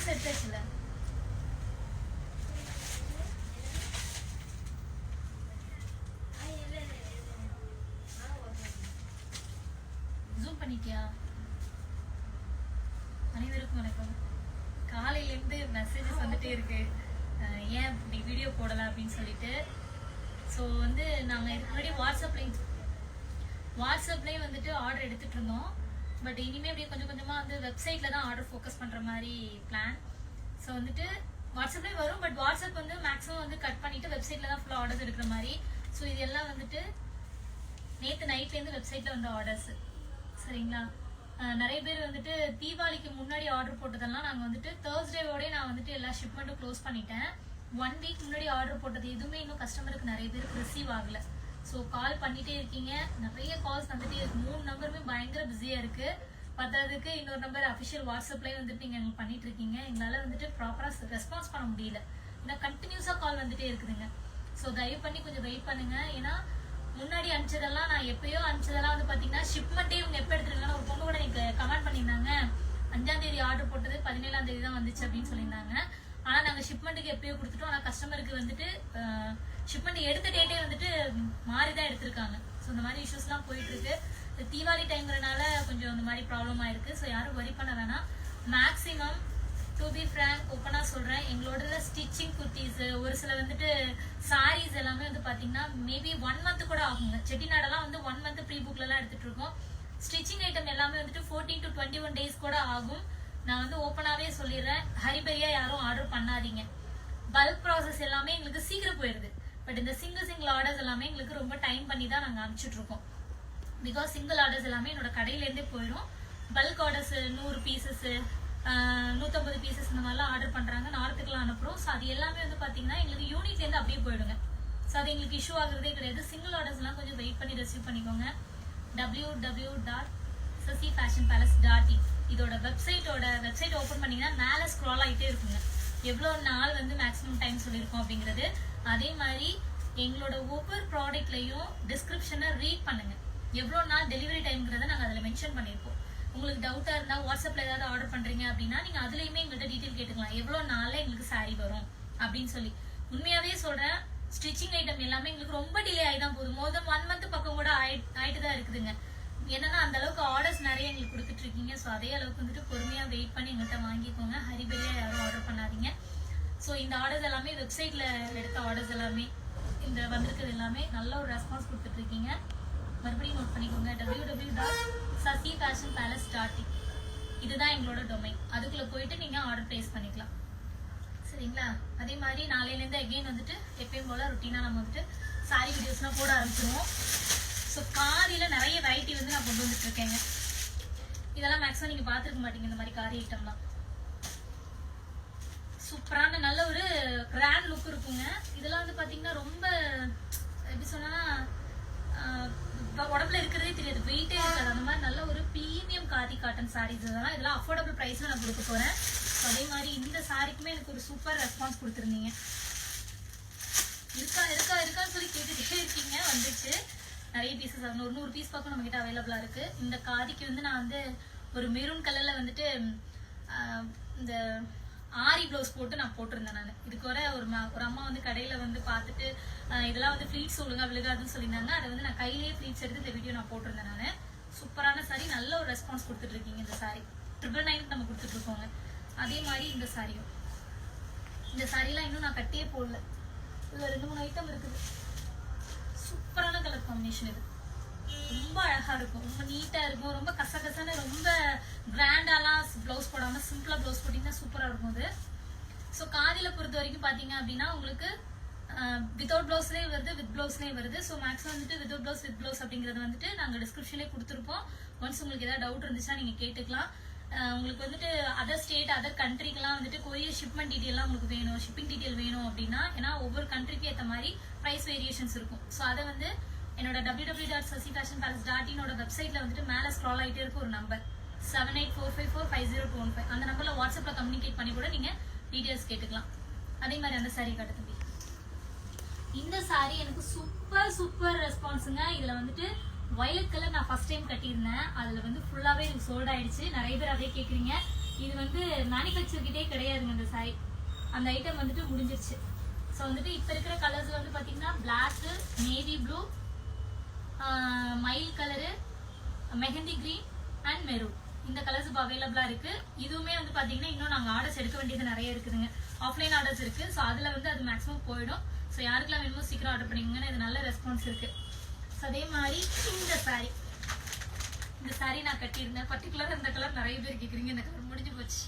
Videos எடுத்தாச்சுல zoom பண்ணிட்டியா? அனைவருக்கும் வணக்கம். காலையிலேருந்து மெசேஜஸ் வந்துட்டே இருக்கு, ஏன் இப்படி வீடியோ போடலாம் அப்படின்னு சொல்லிட்டு. ஸோ வந்து நாங்கள் இதுக்கு முன்னாடி வாட்ஸ்அப்லேயும் வந்துட்டு ஆர்டர் எடுத்துகிட்டு இருந்தோம். பட் இனிமேல் அப்படியே கொஞ்சம் கொஞ்சமாக வந்து வெப்சைட்டில் தான் ஆர்டர் ஃபோக்கஸ் பண்ணுற மாதிரி பிளான். ஸோ வந்துட்டு வாட்ஸ்அப்லேயும் வரும், பட் வாட்ஸ்அப் வந்து மேக்ஸிமம் வந்து கட் பண்ணிவிட்டு வெப்சைட்டில் தான் ஃபுல்லாக ஆர்டர்ஸ் எடுக்கிற மாதிரி. ஸோ இது எல்லாம் வந்துட்டு நேற்று நைட்லேருந்து வெப்சைட்டில் வந்து ஆர்டர்ஸு. சரிங்களா? நிறைய பேர் வந்துட்டு தீபாவளிக்கு முன்னாடி ஆர்டர் போட்டதெல்லாம் நாங்கள் வந்துட்டு தேர்ஸ்டேவோடய நான் வந்துட்டு எல்லா ஷிப்மெண்ட்டும் க்ளோஸ் பண்ணிட்டேன். 1 வீக் முன்னாடி ஆர்டர் போட்டது எதுவுமே இன்னும் கஸ்டமருக்கு நிறைய பேருக்கு ரிசீவ் ஆகலை. ஸோ கால் பண்ணிகிட்டே இருக்கீங்க, நிறைய கால்ஸ் வந்துட்டே இருக்கு. 3 நம்பருமே பயங்கர பிஸியாக இருக்குது. பத்தாவதுக்கு இன்னொரு நம்பர் அஃபிஷியல் வாட்ஸ்அப்லேயே வந்துட்டு நீங்கள் எங்களுக்கு பண்ணிட்டு இருக்கீங்க. எங்களால் வந்துட்டு ப்ராப்பராக ரெஸ்பான்ஸ் பண்ண முடியல, ஏன்னா கண்டினியூஸாக கால் வந்துட்டே இருக்குதுங்க. ஸோ தயவு பண்ணி கொஞ்சம் வெயிட் பண்ணுங்கள். ஏன்னா முன்னாடி அனுப்பிச்சதெல்லாம் நான் எப்பயோ அனுப்பிச்சதெல்லாம் வந்து பார்த்தீங்கன்னா ஷிப்மெண்ட்டே இவங்க எப்போ எடுத்துருக்காங்கன்னா ஒரு பொண்ணு கூட எனக்கு கமெண்ட் பண்ணியிருந்தாங்க, 5ஆம் தேதி ஆர்டர் போட்டது 17ஆம் தேதி தான் வந்துச்சு அப்படின்னு சொல்லியிருந்தாங்க. ஆனால் நாங்கள் ஷிப்மெண்ட்டுக்கு எப்பயோ கொடுத்துட்டோம். ஆனால் கஸ்டமருக்கு வந்துட்டு ஷிப்மெண்ட் எடுத்த டேட்டே வந்துட்டு மாறி தான் எடுத்திருக்காங்க. ஸோ இந்த மாதிரி இஷ்யூஸ்லாம் போயிட்டுருக்கு. தீபாவளி டைம்ங்கிறனால கொஞ்சம் இந்த மாதிரி ப்ராப்ளம் ஆயிருக்கு. ஸோ யாரும் வரி பண்ண வேணாம். மேக்ஸிமம் டு பி ஃப்ராங்க் ஓப்பனாக சொல்கிறேன், எங்களோட ஸ்டிச்சிங் குர்த்திஸு ஒரு சில வந்துட்டு சாரீஸ் எல்லாமே வந்து பார்த்தீங்கன்னா மேபி 1 மந்த் கூட ஆகுங்க. செட்டிநாடெல்லாம் வந்து 1 மந்த் ப்ரீ புக்லலாம் எடுத்துகிட்டு இருக்கோம். ஸ்டிச்சிங் ஐட்டம் எல்லாமே வந்துட்டு 14 to 21 days கூட ஆகும். நான் வந்து ஓப்பனாகவே சொல்லிடுறேன், ஹரிபரியாக யாரும் ஆர்டர் பண்ணாதீங்க. பல்க் ப்ராசஸ் எல்லாமே எங்களுக்கு சீக்கிரம் போயிடுது. பட் இந்த சிங்கிள் ஆர்டர்ஸ் எல்லாமே எங்களுக்கு ரொம்ப டைம் பண்ணி தான் நாங்கள் அனுப்பிச்சிட்ருக்கோம். பிகாஸ் சிங்கிள் ஆர்டர்ஸ் எல்லாமே என்னோட கடையிலேருந்தே போயிடும். பல்க் ஆர்டர்ஸ் 100 பீசஸ்ஸு 150 பீசஸ் இந்த மாதிரிலாம் ஆர்டர் பண்ணுறாங்க, நார்த்துக்கெலாம் அனுப்புகிறோம். ஸோ அது எல்லாமே வந்து பார்த்தீங்கன்னா எங்களுக்கு யூனிட்லேருந்து அப்படியே போயிடுங்க. ஸோ அது எங்களுக்கு இஷ்யூ ஆகுறதே கிடையாது. சிங்கிள் ஆர்டர்ஸ்லாம் கொஞ்சம் வெயிட் பண்ணி ரிசீவ் பண்ணிக்கோங்க. www.sasifashionpalace.in இதோட வெப்சைட் ஓப்பன் பண்ணிங்கன்னா மேலே ஸ்க்ரால் ஆகிட்டே இருக்குங்க, எவ்வளோ நாள் வந்து மேக்ஸிமம் டைம் சொல்லியிருக்கோம் அப்படிங்கிறது. அதே மாதிரி எங்களோட ஒவ்வொரு ப்ராடக்ட்லையும் டிஸ்கிரிப்ஷனை ரீட் பண்ணுங்கள், எவ்வளோ நாள் டெலிவரி டைம்ங்கிறத நாங்கள் அதில் மென்ஷன் பண்ணியிருப்போம். உங்களுக்கு டவுட்டாக இருந்தால் வாட்ஸ்அப்பில் ஏதாவது ஆர்டர் பண்ணுறீங்க அப்படின்னா நீங்கள் அதுலேயுமே எங்கள்கிட்ட டீட்டெயில் கேட்டுக்கலாம், எவ்வளோ நாளில் எங்களுக்கு சாரீ வரும் அப்படின்னு சொல்லி. உண்மையாகவே சொல்கிறேன், ஸ்டிச்சிங் ஐட்டம் எல்லாமே எங்களுக்கு ரொம்ப டிலே ஆகி தான் போகுது. மோர் தென் 1 மந்த் பக்கம் கூட ஆயிட்டு தான் இருக்குதுங்க. என்னன்னா அந்த அளவுக்கு ஆர்டர்ஸ் நிறைய எங்களுக்கு கொடுத்துட்டு இருக்கீங்க. ஸோ அதே அளவுக்கு வந்துட்டு பொறுமையாக வெயிட் பண்ணி எங்கள்கிட்ட வாங்கிக்கோங்க. ஹரிபரியாக யாரும் ஆர்டர் பண்ணாதீங்க. ஸோ இந்த ஆர்டர்ஸ் எல்லாமே வெப்சைட்டில் எடுத்த ஆர்டர்ஸ் எல்லாமே இந்த வந்திருக்கிறது எல்லாமே நல்ல ஒரு ரெஸ்பான்ஸ் கொடுத்துட்ருக்கீங்க. மறுபடியும் நோட் பண்ணிக்கோங்க, www.sasifashionpalace.in இதுதான் எங்களோட டொமைன். அதுக்குள்ளே போயிட்டு நீங்கள் ஆர்டர் ப்ளேஸ் பண்ணிக்கலாம். சரிங்களா? அதே மாதிரி நாளையிலேருந்து அகெயின் வந்துட்டு எப்பயும் போல் ருட்டீனாக நம்ம வந்துட்டு சாரி வீடியோஸ்லாம் போட ஆரம்பிச்சிடுவோம். ஸோ காதியில் நிறைய வெரைட்டி வந்து நான் கொண்டு வந்துட்டு இருக்கேங்க. இதெல்லாம் மேக்ஸிமம் நீங்கள் பார்த்துருக்க மாட்டீங்க. இந்த மாதிரி காரி ஐட்டம்லாம் சூப்பரான நல்ல ஒரு கிராண்ட் லுக் இருக்குங்க. இதெல்லாம் வந்து பார்த்தீங்கன்னா ரொம்ப எப்படி சொன்னால் உடம்புல இருக்கிறதே தெரியாது, வெயிட்டே இருக்காது. அந்த மாதிரி நல்ல ஒரு ப்ரீமியம் காதி காட்டன் சாரீஸ் இதெல்லாம் அஃபோர்டபுள் ப்ரைஸில் நான் கொடுக்க போகிறேன். ஸோ அதே மாதிரி இந்த சாரிக்குமே எனக்கு ஒரு சூப்பர் ரெஸ்பான்ஸ் கொடுத்துருந்தீங்க. இருக்கான்னு சொல்லி கேட்டுகிட்டே இருக்கீங்க. வந்துச்சு நிறைய பீசஸ், 100 பீஸ் பக்கம் நம்மகிட்ட அவைலபிளாக இருக்குது. இந்த காதிக்கு வந்து நான் வந்து ஒரு மெரூன் கலரில் வந்துட்டு இந்த ஆரி ப்ளவுஸ் போட்டு நான் போட்டிருந்தேன். நான் இதுக்கு வர ஒரு அம்மா வந்து கடையில் வந்து பார்த்துட்டு இதெல்லாம் வந்து ஃப்ளீட்ஸ் ஒழுங்காக விழுகாதுன்னு சொல்லியிருந்தாங்க. அதை வந்து நான் கையிலேயே ஃப்ளீட்ஸ் எடுத்து இந்த வீடியோ நான் போட்டிருந்தேன். நான் சூப்பரான சாரி, நல்ல ஒரு ரெஸ்பான்ஸ் கொடுத்துட்ருக்கீங்க. இந்த சாரி 999 நம்ம கொடுத்துட்ருக்கோங்க. அதே மாதிரி இந்த சாரியும், இந்த சாரியெலாம் இன்னும் நான் கட்டியே போடல. இதில் 2-3 ஐட்டம் இருக்குது. சூப்பரான கலர் காம்பினேஷன். இது ரொம்ப அழகாக இருக்கும், ரொம்ப நீட்டாக இருக்கும். ரொம்ப கசகசன்னு ரொம்ப கிராண்டாலாம் ப்ளவுஸ் போடாமல் சிம்பிளாக ப்ளவுஸ் போட்டிங்கன்னா சூப்பராக இருக்கும் அது. ஸோ காதியில் பொறுத்த வரைக்கும் பார்த்தீங்க அப்படின்னா உங்களுக்கு வித்தவுட் ப்ளவுஸ்லேயே வருது, வித் ப்ளவுஸ்லேயே வருது. ஸோ மேக்ஸிமம் வந்துட்டு வித்தவுட் ப்ளவுஸ் வித் ப்ளவுஸ் அப்படிங்கிறது வந்துட்டு நாங்கள் டிஸ்கிரிப்ஷன்லேயே கொடுத்துருப்போம். ஒன்ஸ் உங்களுக்கு ஏதாவது டவுட் இருந்துச்சுன்னா நீங்கள் கேட்டுக்கலாம். உங்களுக்கு வந்துட்டு அதர் ஸ்டேட் அதர் கண்ட்ரிக்கெலாம் வந்துட்டு கொரியர் ஷிப்மெண்ட் டீட்டெயிலாம் உங்களுக்கு வேணும், ஷிப்பிங் டீட்டெயில் வேணும் அப்படின்னா, ஏன்னா ஒவ்வொரு கண்ட்ரிக்கு ஏற்ற மாதிரி ப்ரைஸ் வேரியேஷன்ஸ் இருக்கும். ஸோ அதை வந்து என்னோட www.sasifashionpalace.in வெப்சைட்டில் வந்துட்டு மேலே ஸ்க்ரால் ஆகிட்டே இருக்கும் ஒரு நம்பர் 7845450215. அந்த நம்பரில் வாட்ஸ்அப்பில் கம்யூனிகேட் பண்ணி கூட நீங்கள் டீட்டெயில்ஸ் கேட்டுக்கலாம். அதே மாதிரி அந்த சாரீ காட்டு தம்பி. இந்த சாரீ எனக்கு சூப்பர் ரெஸ்பான்ஸுங்க. இதில் வந்துட்டு வயலட் கலர் நான் ஃபர்ஸ்ட் டைம் கட்டியிருந்தேன். அதில் வந்து ஃபுல்லாகவே எனக்கு சோல்ட் ஆயிடுச்சு. நிறைய பேர் அதே கேட்குறீங்க. இது வந்து மேனுஃபேக்சர் கிட்டே கிடையாதுங்க இந்த சாரி. அந்த ஐட்டம் வந்துட்டு முடிஞ்சிருச்சு. ஸோ வந்துட்டு இப்போ இருக்கிற கலர்ஸ் வந்து பார்த்தீங்கன்னா பிளாக்கு, நேவி ப்ளூ, மைல் colour, mehndi green and maroon, இந்த கலர்ஸ் இப்போ அவைலபிளாக இருக்குது. இதுவுமே வந்து பார்த்தீங்கன்னா இன்னும் நாங்கள் ஆர்டர்ஸ் எடுக்க வேண்டியது நிறைய இருக்குதுங்க. ஆஃப்லைன் ஆர்டர்ஸ் இருக்குது. ஸோ அதில் வந்து அது மேக்ஸிமம் போயிடும். ஸோ யாருக்கெல்லாம் வேணுமோ சீக்கிரம் ஆர்டர் பண்ணிக்கோங்கன்னா இது நல்ல ரெஸ்பான்ஸ் இருக்குது. ஸோ அதே மாதிரி இந்த சாரீ நான் கட்டியிருந்தேன். பர்டிகுலராக இந்த கலர் நிறைய பேர் கேட்குறீங்க. இந்த கலர் முடிஞ்சு போச்சு.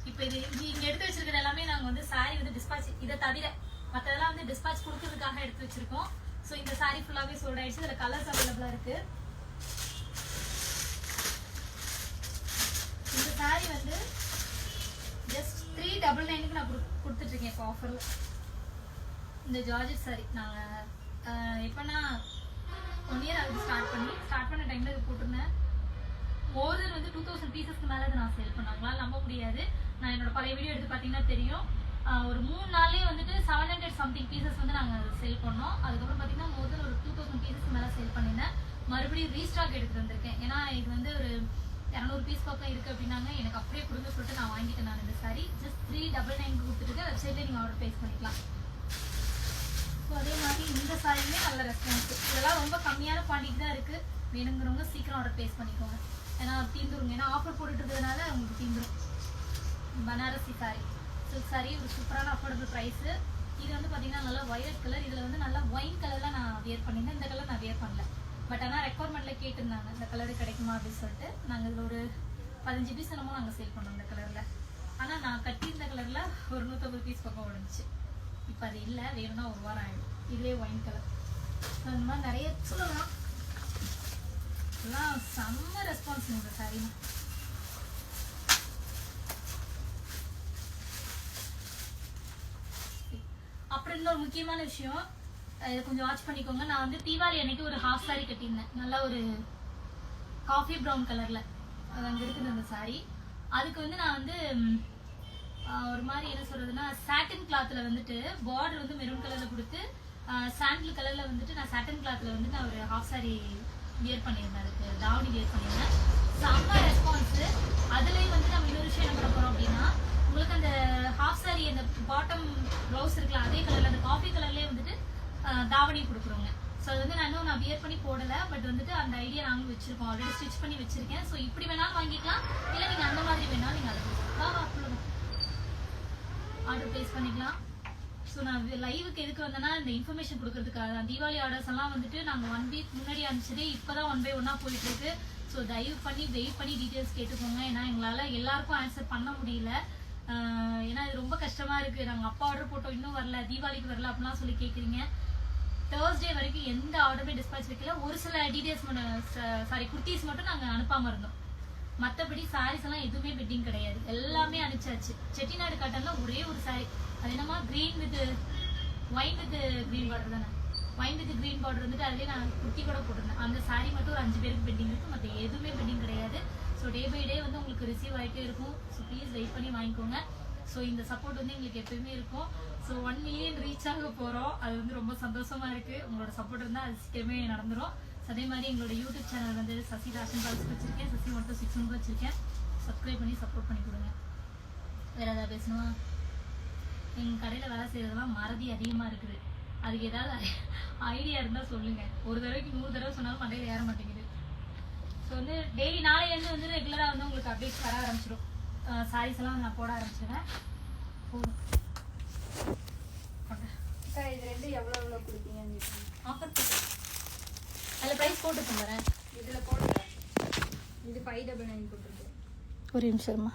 இப்போ இது இங்கே எடுத்து வச்சிருக்கிற எல்லாமே நாங்கள் வந்து சாரீ வந்து டிஸ்பாச், இதை தவிர மற்றதெல்லாம் வந்து டிஸ்பாச் கொடுக்கறதுக்காக எடுத்து வச்சிருக்கோம். ஸோ இந்த சாரீ ஃபுல்லாகவே சோல்ட் ஆயிடுச்சு. இதில் கலர்ஸ் அவைலபிளாக இருக்குது. இந்த சாரீ வந்து ஜஸ்ட் 399க்கு நான் கொடுத்துட்ருக்கேன் இப்போ ஆஃபரில். இந்த ஜார்ஜெட் சாரீ நாங்கள் எப்போனா 1 இயர் ஆகுது ஸ்டார்ட் பண்ண டைமில் இது போட்டிருந்தேன். மோர் தென் வந்து 2000 பீசஸ்க்கு மேலே அதை நான் சேல் பண்ணேன். உங்களால் நம்ப முடியாது. நான் என்னோட பழைய வீடியோ எடுத்து பார்த்தீங்கன்னா தெரியும். ஒரு 3 நாள்லேயே வந்துட்டு 700 சம்திங் பீசஸ் வந்து நாங்கள் சேல் பண்ணோம். அதுக்கப்புறம் பார்த்தீங்கன்னா மோர் தென் ஒரு 2000 பீசஸ்க்கு மேலே சேல் பண்ணியிருந்தேன். மறுபடியும் ரீஸ்டாக் எடுத்துகிட்டு வந்திருக்கேன். ஏன்னா இது வந்து ஒரு 200 பீஸ் பக்கம் இருக்குது அப்படின்னாங்க. எனக்கு அப்படியே கொடுங்க சொல்லிட்டு நான் வாங்கிட்டேன். நான் இந்த சாரி ஜஸ்ட் 399 கொடுத்துட்டு வெப்சைட்லேயே நீங்கள் ஆர்டர் ப்ளேஸ் பண்ணிக்கலாம். ஸோ அதே மாதிரி இந்த சாரியுமே நல்ல ரெஸ்பான்ஸ். இதெல்லாம் ரொம்ப கம்மியான குவான்டிட்டி தான் இருக்குது. வேணுங்கிறவங்க சீக்கிரம் ஆர்டர் ப்ளேஸ் பண்ணிக்கோங்க. ஏன்னா தீந்துருங்க. ஏன்னா ஆஃபர் போட்டுட்டு இருக்கிறதுனால உங்களுக்கு தீந்துரும். பனாரசி சாரி, சில்க் சாரி, ஒரு சூப்பரான அஃபோர்டபுள் ப்ரைஸு. இது வந்து பார்த்தீங்கன்னா நல்லா வயலட் கலர். இதில் வந்து நல்லா ஒயின் கலர்லாம் நான் வியர் பண்ணியிருந்தேன். இந்த கலர் நான் வியர் பண்ணல. பட் ஆனால் ரெக்குவயர்மெண்ட்டில் கேட்டிருந்தாங்க இந்த கலரு கிடைக்குமா அப்படின்னு சொல்லிட்டு. நாங்கள் இதில் ஒரு 15 பீஸ் என்னமோ நாங்கள் சேல் பண்ணோம் இந்த கலரில். ஆனால் நான் கட்டியிருந்த கலரில் ஒரு 150 பீஸ் பக்கம் உடஞ்சிச்சு. இப்போ அது இல்லை, வேணும்னா ஒரு வாரம் ஆகிடும். இதுவே ஒயின் கலர். ஸோ இந்த மாதிரி நிறைய சொல்லலாம். எல்லாம் செம்ம ரெஸ்பான்ஸ் இந்த சாரி. அப்புறம் இன்னொரு முக்கியமான விஷயம், இதை கொஞ்சம் வாட்ச் பண்ணிக்கோங்க. நான் வந்து தீபாவளி அன்னைக்கு ஒரு ஹாஃப் சாரி கட்டியிருந்தேன். நல்லா ஒரு காஃபி ப்ரௌன் கலரில். அது அங்கே இருக்குது அந்த சாரி. அதுக்கு வந்து நான் வந்து ஒரு மாதிரி என்ன சொல்கிறதுனா சாட்டின் கிளாத்தில் வந்துட்டு பார்டர் வந்து மெரூன் கலரில் கொடுத்து சாண்டில் கலரில் வந்துட்டு நான் சாட்டின் கிளாத்தில் வந்து நான் ஒரு ஹாஃப் சாரி வியர் பண்ணியிருந்தேன். அதுக்கு தாவணி வியர் பண்ணியிருந்தேன். செம்ம ரெஸ்பான்ஸு. அதுலேயும் வந்து நம்ம இன்னொரு விஷயம் என்ன பண்ண போகிறோம் அப்படின்னா, உங்களுக்கு அந்த ஹாஃப் சாரி அந்த பாட்டம் ப்ளவுஸ் இருக்குல்ல அதே கலரில் அந்த காஃபி கலர்லேயே வந்துட்டு தாவணி கொடுக்குறோங்க. ஸோ அது வந்து நான் வியர் பண்ணி போடலை. பட் வந்துட்டு அந்த ஐடியா நாங்களும் வச்சுருக்கோம். ஆல்ரெடி ஸ்டிச் பண்ணி வச்சுருக்கேன். ஸோ இப்படி வேணாலும் வாங்கிக்கலாம். இல்லை நீங்கள் அந்த மாதிரி வேணாலும் நீங்கள் அதை ஆர்டர் ப்ளேஸ் பண்ணிக்கலாம். ஸோ நான் லைவுக்கு எதுக்கு வந்தேன்னா இந்த இன்ஃபர்மேஷன் கொடுக்கறதுக்காக தான். தீபாவளி ஆர்டர்ஸ் எல்லாம் வந்துட்டு நாங்கள் 1 வீக் முன்னாடி அனுப்பிச்சதே இப்போ தான் 1 by 1 போயிட்டுருக்கு. ஸோ தயவு பண்ணி வெயிட் பண்ணி டீட்டெயில்ஸ் கேட்டுக்கோங்க. ஏன்னா எங்களால் எல்லாருக்கும் ஆன்சர் பண்ண முடியல. ஏன்னா இது ரொம்ப கஷ்டமாக இருக்குது. நாங்கள் அப்பா ஆர்டர் போட்டோம் இன்னும் வரல, தீபாவளிக்கு வரல அப்படிலாம் சொல்லி கேட்குறீங்க. தேர்ஸ்டே வரைக்கும் எந்த ஆர்டருமே டிஸ்பேச் வைக்கல. ஒரு சில டீட்டெயில்ஸ் குர்த்திஸ் மட்டும் நாங்கள் அனுப்பாமல் இருந்தோம். மற்றபடி சாரீஸ் எல்லாம் எதுவுமே பெட்டிங் கிடையாது. எல்லாமே அனுப்பிச்சாச்சு. செட்டிநாடு காட்டன்ல ஒரே ஒரு சாரி, அது என்னமா green with wine with green border தானே. ஒயின் வித் கிரீன் பார்டர் வந்துட்டு அதுலேயே நான் குர்த்தி கூட போட்டிருந்தேன். அந்த சாரி மட்டும் ஒரு 5 பேருக்கு பெட்டிங் இருக்குது. மற்ற எதுவுமே பெட்டிங் கிடையாது. ஸோ டே பை டே வந்து உங்களுக்கு ரிசீவ் ஆகிட்டே இருக்கும். ஸோ ப்ளீஸ் வெயிட் பண்ணி வாங்கிக்கோங்க. ஸோ இந்த சப்போர்ட் வந்து எங்களுக்கு எப்பயுமே இருக்கும். ஸோ 1 million ரீச் ஆக போகிறோம். அது வந்து ரொம்ப சந்தோஷமாக இருக்குது. உங்களோட சப்போர்ட் இருந்தால் அது சீக்கிரமே நடந்துடும். அதே மாதிரி எங்களோட யூடியூப் சேனல் வந்து சசி ஃபேஷன் பால்ஸ் வச்சுருக்கேன். சசி மட்டும் 6 வச்சுருக்கேன். சப்ஸ்கிரைப் பண்ணி சப்போர்ட் பண்ணி கொடுங்க. வேறு ஏதாவது பேசணுமா? எங்கள் கடையில் வேலை செய்கிறதெல்லாம் மறதி அதிகமாக இருக்குது. அதுக்கு ஏதாவது ஐடியா இருந்தால் சொல்லுங்கள். ஒரு தடவைக்கு 100 தடவை சொன்னாலும் மண்டையில் ஏற மாட்டேங்குது. ஸோ வந்து டெய்லி நாளையிலேருந்து வந்து ரெகுலராக வந்து உங்களுக்கு அப்டேட்ஸ் வர ஆரம்பிச்சிடும். சாரீஸ் எல்லாம் நான் போட ஆரம்பிச்சிடுவேன். போதும். இது ரெண்டு எவ்வளோ கொடுப்பீங்க? ஆஃபர் அதில் ப்ரைஸ் போட்டு தந்துடுறேன். இதில் போடுறேன். இது 599 போட்டுருக்கு. ஒரு நிமிஷமா.